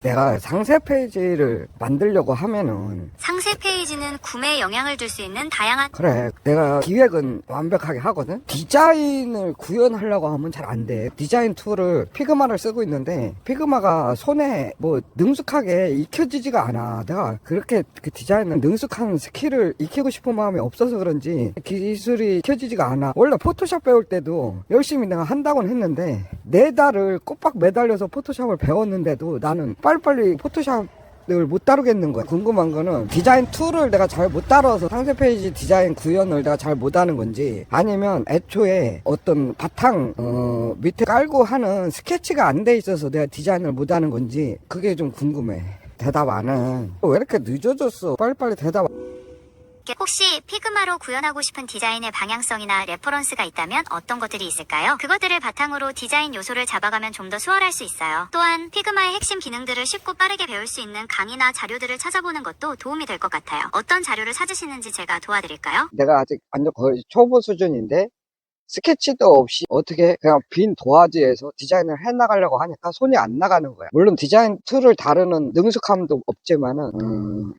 내가 상세 페이지를 만들려고 하면은 상세 페이지는 구매에 영향을 줄 수 있는 다양한 그래 내가 기획은 완벽하게 하거든. 디자인을 구현하려고 하면 잘 안 돼. 디자인 툴을 피그마를 쓰고 있는데 피그마가 손에 뭐 능숙하게 익혀지지가 않아. 내가 그렇게 그 디자인은 능숙한 스킬을 익히고 싶은 마음이 없어서 그런지 기술이 익혀지지가 않아. 원래 포토샵 배울 때도 열심히 내가 한다고는 했는데 4달을 꼬박 매달려서 포토샵을 배웠는데도 나는 빨리빨리 포토샵 을 못 다루겠는 거야. 궁금한 거는 디자인 툴을 내가 잘 못 다뤄서 상세 페이지 디자인 구현을 내가 잘 못하는 건지, 아니면 애초에 어떤 바탕 밑에 깔고 하는 스케치가 안 돼 있어서 내가 디자인을 못하는 건지 그게 좀 궁금해. 대답 안 해. 왜 이렇게 늦어졌어? 빨리빨리 대답. 혹시 피그마로 구현하고 싶은 디자인의 방향성이나 레퍼런스가 있다면 어떤 것들이 있을까요? 그것들을 바탕으로 디자인 요소를 잡아가면 좀 더 수월할 수 있어요. 또한 피그마의 핵심 기능들을 쉽고 빠르게 배울 수 있는 강의나 자료들을 찾아보는 것도 도움이 될 것 같아요. 어떤 자료를 찾으시는지 제가 도와드릴까요? 내가 아직 완전 거의 초보 수준인데 스케치도 없이 어떻게 그냥 빈 도화지에서 디자인을 해나가려고 하니까 손이 안 나가는 거야. 물론 디자인 툴을 다루는 능숙함도 없지만은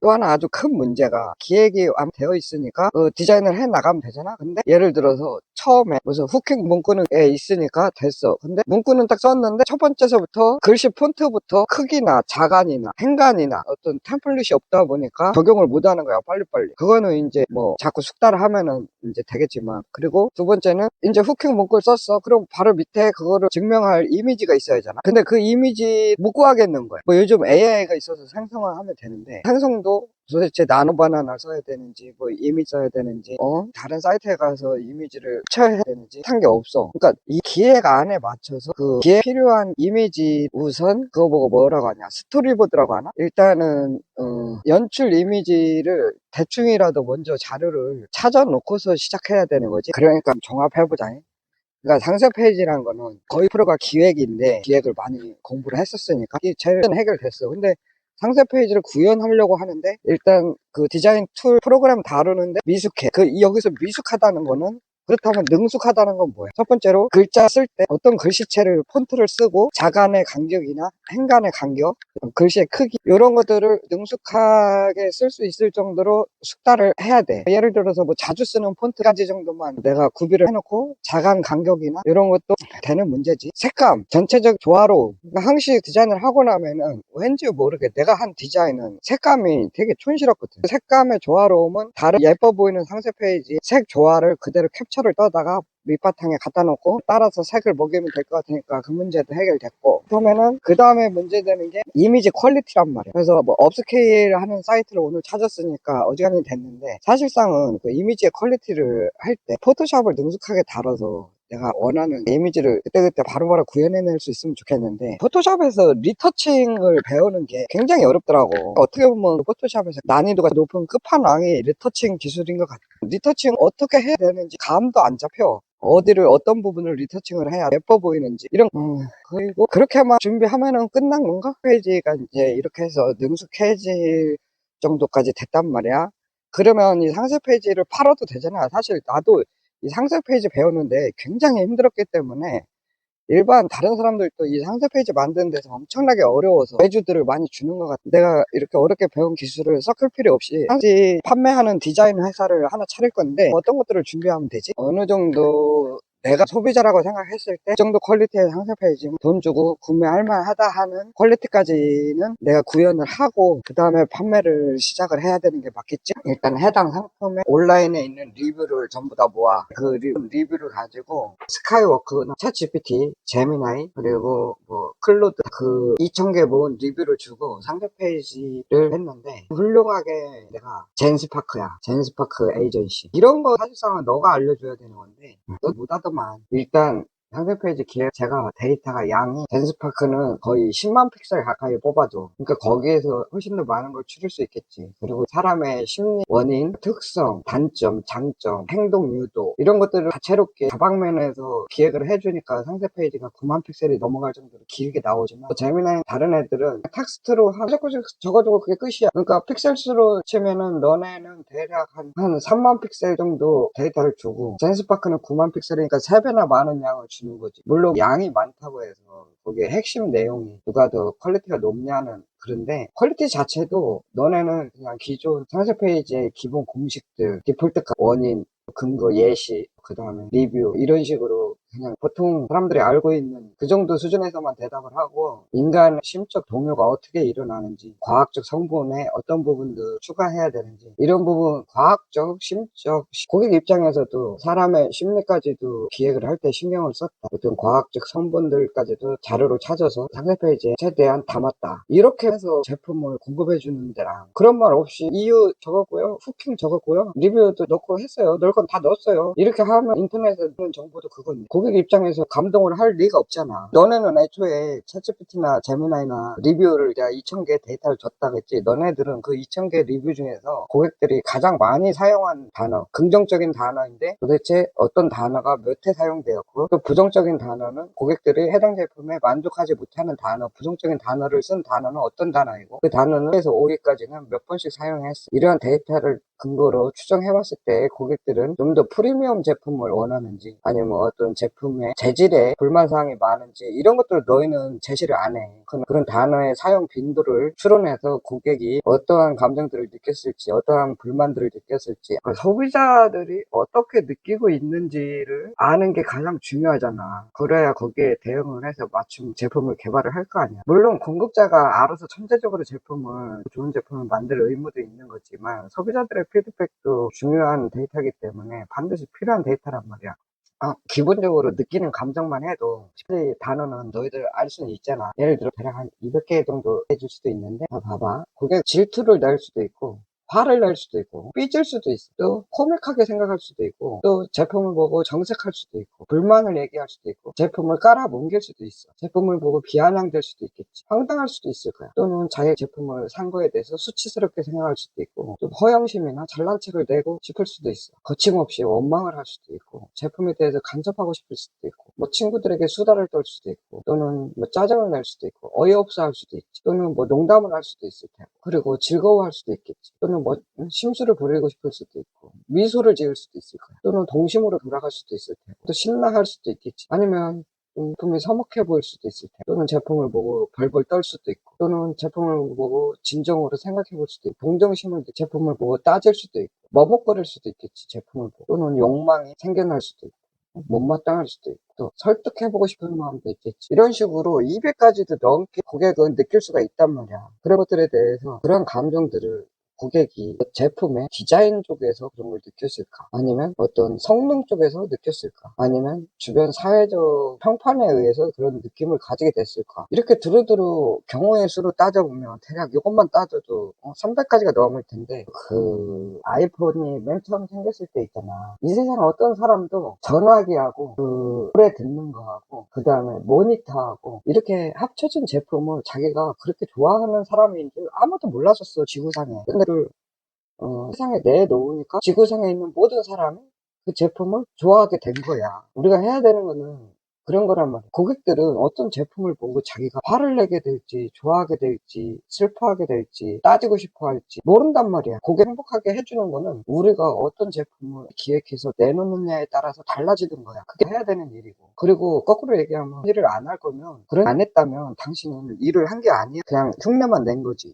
또 하나 아주 큰 문제가 기획이 되어 있으니까 디자인을 해나가면 되잖아. 근데 예를 들어서 처음에 무슨 후킹 문구는 있으니까 됐어. 근데 문구는 딱 썼는데 첫 번째서부터 글씨 폰트부터 크기나 자간이나 행간이나 어떤 템플릿이 없다 보니까 적용을 못 하는 거야. 빨리빨리. 그거는 이제 뭐 자꾸 숙달을 하면은 이제 되겠지만, 그리고 두 번째는 이제 후킹 문구를 썼어. 그럼 바로 밑에 그거를 증명할 이미지가 있어야 하잖아. 근데 그 이미지 못 구하겠는 거야. 뭐 요즘 AI가 있어서 생성을 하면 되는데, 생성도 도대체 나노 바나나 써야 되는지, 뭐 이미지 써야 되는지, 다른 사이트에 가서 이미지를 쳐야 되는지 한 게 없어. 그러니까 이 기획 안에 맞춰서 그 기획 필요한 이미지 우선 그거 보고 뭐라고 하냐, 스토리보드라고 하나? 일단은 연출 이미지를 대충이라도 먼저 자료를 찾아 놓고서 시작해야 되는 거지. 그러니까 종합해보자. 그러니까 상세 페이지란 거는 거의 프로가 기획인데, 기획을 많이 공부를 했었으니까 이게 제일 해결됐어. 근데 상세 페이지를 구현하려고 하는데 일단 그 디자인 툴 프로그램 다루는데 미숙해. 여기서 미숙하다는 거는, 그렇다면 능숙하다는 건 뭐야? 첫 번째로 글자 쓸 때 어떤 글씨체를 폰트를 쓰고 자간의 간격이나 행간의 간격, 글씨의 크기, 이런 것들을 능숙하게 쓸 수 있을 정도로 숙달을 해야 돼. 예를 들어서 뭐 자주 쓰는 폰트까지 정도만 내가 구비를 해놓고 자간 간격이나 이런 것도 되는 문제지. 색감, 전체적 조화로, 그러니까 항시 디자인을 하고 나면은 왠지 모르게 내가 한 디자인은 색감이 되게 촌스럽거든. 색감의 조화로움은 다른 예뻐 보이는 상세 페이지 색 조화를 그대로 캡처를 떠다가 밑바탕에 갖다 놓고 따라서 색을 먹이면 될 것 같으니까 그 문제도 해결됐고, 그러면은 그 다음에 문제되는 게 이미지 퀄리티란 말이야. 그래서 뭐 업스케일 하는 사이트를 오늘 찾았으니까 어지간히 됐는데, 사실상은 그 이미지의 퀄리티를 할 때 포토샵을 능숙하게 다뤄서 내가 원하는 이미지를 그때그때 바로바로 구현해낼 수 있으면 좋겠는데, 포토샵에서 리터칭을 배우는 게 굉장히 어렵더라고. 어떻게 보면 포토샵에서 난이도가 높은 끝판왕이 리터칭 기술인 것 같아. 리터칭 어떻게 해야 되는지 감도 안 잡혀. 어디를 어떤 부분을 리터칭을 해야 예뻐 보이는지 이런 그리고 그렇게만 준비하면은 끝난 건가? 페이지가 이제 이렇게 해서 능숙해질 정도까지 됐단 말이야. 그러면 이 상세 페이지를 팔아도 되잖아. 사실 나도 이 상세 페이지 배우는데 굉장히 힘들었기 때문에 일반 다른 사람들도 이 상세 페이지 만드는 데서 엄청나게 어려워서 외주들을 많이 주는 것 같아. 내가 이렇게 어렵게 배운 기술을 섞을 필요 없이 상세 판매하는 디자인 회사를 하나 차릴 건데 어떤 것들을 준비하면 되지? 어느 정도 내가 소비자라고 생각했을 때 이 정도 퀄리티의 상세 페이지면 돈 주고 구매할 만하다 하는 퀄리티까지는 내가 구현을 하고 그 다음에 판매를 시작을 해야 되는 게 맞겠지? 일단 해당 상품의 온라인에 있는 리뷰를 전부 다 모아 그 리뷰를 가지고 스카이워크나 챗GPT, 제미나이, 그리고 뭐 클로드, 그 2,000개 모은 리뷰를 주고 상세 페이지를 했는데, 훌륭하게 내가 젠스파크야, 젠스파크 에이전시, 이런 거 사실상은 너가 알려줘야 되는 건데 너 못하더만. 일단 상세 페이지 기획 제가 데이터가 양이 젠스파크는 거의 10만 픽셀 가까이 뽑아줘. 그러니까 거기에서 훨씬 더 많은 걸 추릴 수 있겠지. 그리고 사람의 심리, 원인, 특성, 단점, 장점, 행동 유도, 이런 것들을 다채롭게 다방면에서 기획을 해주니까 상세 페이지가 9만 픽셀이 넘어갈 정도로 길게 나오지만, 재미난 다른 애들은 텍스트로 조금씩 적어주고 그게 끝이야. 그러니까 픽셀수로 치면은 너네는 대략 한 3만 픽셀 정도 데이터를 주고 젠스파크는 9만 픽셀이니까 3배나 많은 양을 주는 거지. 물론 양이 많다고 해서 거기에 핵심 내용이 누가 더 퀄리티가 높냐는 그런데 퀄리티 자체도 너네는 그냥 기존 상세 페이지의 기본 공식들, 디폴트 원인, 근거, 예시, 그 다음에 리뷰 이런 식으로 그냥 보통 사람들이 알고 있는 그 정도 수준에서만 대답을 하고 인간 심적 동요가 어떻게 일어나는지 과학적 성분에 어떤 부분도 추가해야 되는지 이런 부분 과학적, 심적 고객 입장에서도 사람의 심리까지도 기획을 할 때 신경을 썼다. 어떤 과학적 성분들까지도 자료로 찾아서 상세 페이지에 최대한 담았다. 이렇게 해서 제품을 공급해 주는 데랑 그런 말 없이 이유 적었고요, 후킹 적었고요, 리뷰도 넣고 했어요. 넣을 건 다 넣었어요. 이렇게 하면 인터넷에 있는 정보도 그건 고객 입장에서 감동을 할 리가 없잖아. 너네는 애초에 챗GPT나 제미나이나 리뷰를 내가 2000개 데이터를 줬다겠지. 너네들은 그 2000개 리뷰 중에서 고객들이 가장 많이 사용한 단어, 긍정적인 단어인데 도대체 어떤 단어가 몇 회 사용되었고 또 부정적인 단어는 고객들이 해당 제품에 만족하지 못하는 단어, 부정적인 단어를 쓴 단어는 어떤 단어이고 그 단어는 1에서 5회까지는 몇 번씩 사용했어. 이러한 데이터를 근거로 추정해봤을 때 고객들은 좀 더 프리미엄 제품을 원하는지 아니면 어떤 제품의 재질에 불만사항이 많은지 이런 것들을 너희는 제시를 안 해. 그런 단어의 사용 빈도를 추론해서 고객이 어떠한 감정들을 느꼈을지 어떠한 불만들을 느꼈을지 소비자들이 어떻게 느끼고 있는지를 아는 게 가장 중요하잖아. 그래야 거기에 대응을 해서 맞춤 제품을 개발을 할 거 아니야. 물론 공급자가 알아서 천재적으로 좋은 제품을 만들 의무도 있는 거지만 소비자들의 피드백도 중요한 데이터이기 때문에 반드시 필요한 데이터란 말이야. 기본적으로 느끼는 감정만 해도 실제 단어는 너희들 알 수는 있잖아. 예를 들어 대략 한 200개 정도 해줄 수도 있는데 봐봐. 고객 질투를 낼 수도 있고 화를 낼 수도 있고 삐질 수도 있어. 또 코믹하게 생각할 수도 있고 또 제품을 보고 정색할 수도 있고 불만을 얘기할 수도 있고 제품을 깔아뭉갤 수도 있어. 제품을 보고 비아냥될 수도 있겠지. 황당할 수도 있을 거야. 또는 자기 제품을 산 거에 대해서 수치스럽게 생각할 수도 있고 또 허영심이나 잘난 척을 내고 싶을 수도 있어. 거침없이 원망을 할 수도 있고 제품에 대해서 간섭하고 싶을 수도 있고 뭐 친구들에게 수다를 떨 수도 있고 또는 뭐 짜증을 낼 수도 있고 어이없어 할 수도 있지. 또는 뭐 농담을 할 수도 있을 테고 그리고 즐거워할 수도 있겠지. 또는 뭐 심술을 부리고 싶을 수도 있고 미소를 지을 수도 있을 거야. 또는 동심으로 돌아갈 수도 있을 테고 또 신나할 수도 있겠지. 아니면 제품이 서먹해 보일 수도 있을 테고 또는 제품을 보고 벌벌 떨 수도 있고 또는 제품을 보고 진정으로 생각해 볼 수도 있고 동정심을 제품을 보고 따질 수도 있고 머뭇거릴 수도 있겠지. 제품을 보고 또는 욕망이 생겨날 수도 있고 못마땅할 수도 있고 또 설득해보고 싶은 마음도 있겠지. 이런 식으로 200가지도 넘게 고객은 느낄 수가 있단 말이야. 그런 것들에 대해서 그런 감정들을 고객이 제품의 디자인 쪽에서 그런 걸 느꼈을까? 아니면 어떤 성능 쪽에서 느꼈을까? 아니면 주변 사회적 평판에 의해서 그런 느낌을 가지게 됐을까? 이렇게 두루두루 경우의 수로 따져보면 대략 이것만 따져도 300가지가 넘을 텐데 그 아이폰이 맨 처음 생겼을 때 있잖아. 이 세상 어떤 사람도 전화기하고 그 노래 듣는 거하고 그 다음에 모니터하고 이렇게 합쳐진 제품을 자기가 그렇게 좋아하는 사람인 줄 아무도 몰랐었어 지구상에. 근데 세상에 내놓으니까 지구상에 있는 모든 사람이 그 제품을 좋아하게 된 거야. 우리가 해야 되는 거는 그런 거란 말이야. 고객들은 어떤 제품을 보고 자기가 화를 내게 될지, 좋아하게 될지, 슬퍼하게 될지, 따지고 싶어 할지 모른단 말이야. 고객 행복하게 해주는 거는 우리가 어떤 제품을 기획해서 내놓느냐에 따라서 달라지는 거야. 그게 해야 되는 일이고. 그리고 거꾸로 얘기하면 일을 안 할 거면, 안 했다면 당신은 일을 한 게 아니야. 그냥 흉내만 낸 거지.